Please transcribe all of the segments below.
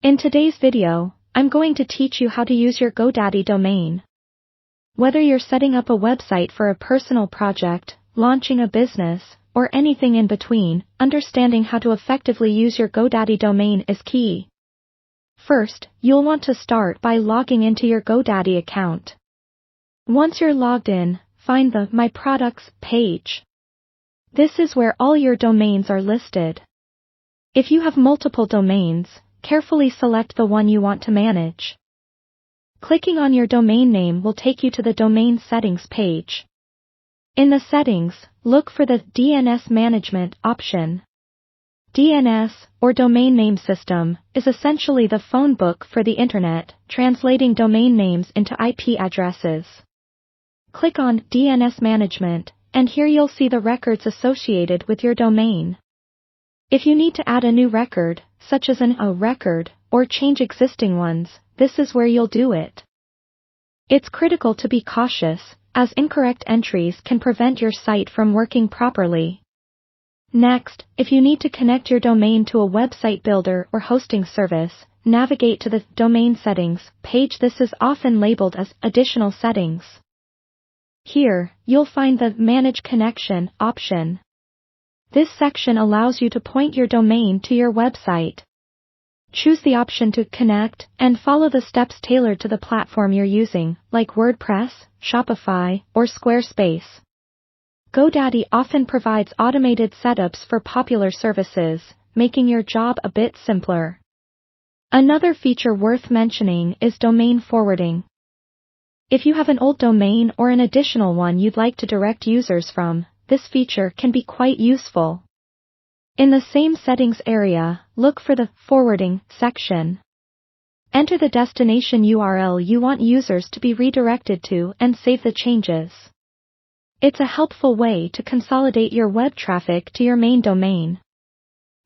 In today's video, I'm going to teach you how to use your Godaddy domain. Whether you're setting up a website for a personal project, launching a business, or anything in between, understanding how to effectively use your Godaddy domain is key. First, you'll want to start by logging into your Godaddy account. Once you're logged in, find the My Products page. This is where all your domains are listed. If you have multiple domains, carefully select the one you want to manage. Clicking on your domain name will take you to the Domain Settings page. In the settings, look for the DNS Management option. DNS, or Domain Name System, is essentially the phone book for the Internet, translating domain names into IP addresses. Click on DNS Management, and here you'll see the records associated with your domain. If you need to add a new record, such as a record, or change existing ones, this is where you'll do it. It's critical to be cautious, as incorrect entries can prevent your site from working properly. Next, if you need to connect your domain to a website builder or hosting service, navigate to the Domain Settings page. This is often labeled as Additional Settings. Here, you'll find the Manage Connection option. This section allows you to point your domain to your website. Choose the option to connect, and follow the steps tailored to the platform you're using, like WordPress, Shopify, or Squarespace. Godaddy often provides automated setups for popular services, making your job a bit simpler. Another feature worth mentioning is domain forwarding. If you have an old domain or an additional one you'd like to direct users from, this feature can be quite useful. In the same settings area, look for the Forwarding section. Enter the destination URL you want users to be redirected to and save the changes. It's a helpful way to consolidate your web traffic to your main domain.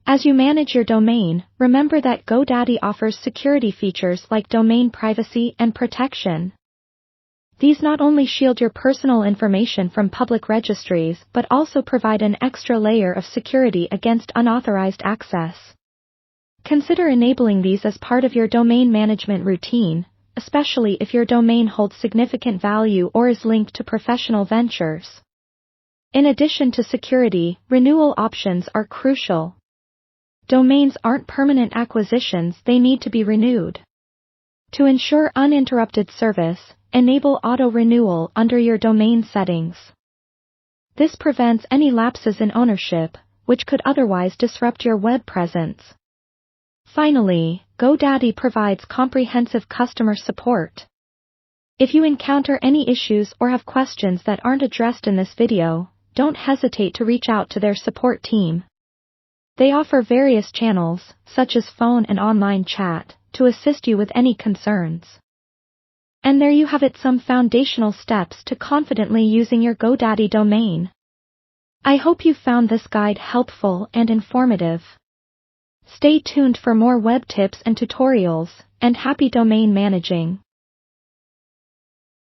As you manage your domain, remember that Godaddy offers security features like domain privacy and protection. These not only shield your personal information from public registries but also provide an extra layer of security against unauthorized access. Consider enabling these as part of your domain management routine, especially if your domain holds significant value or is linked to professional ventures. In addition to security, renewal options are crucial. Domains aren't permanent acquisitions, they need to be renewed. To ensure uninterrupted service, enable auto-renewal under your domain settings. This prevents any lapses in ownership, which could otherwise disrupt your web presence. Finally, Godaddy provides comprehensive customer support. If you encounter any issues or have questions that aren't addressed in this video, don't hesitate to reach out to their support team. They offer various channels, such as phone and online chat, to assist you with any concerns. And there you have it, some foundational steps to confidently using your Godaddy domain. I hope you found this guide helpful and informative. Stay tuned for more web tips and tutorials, and happy domain managing.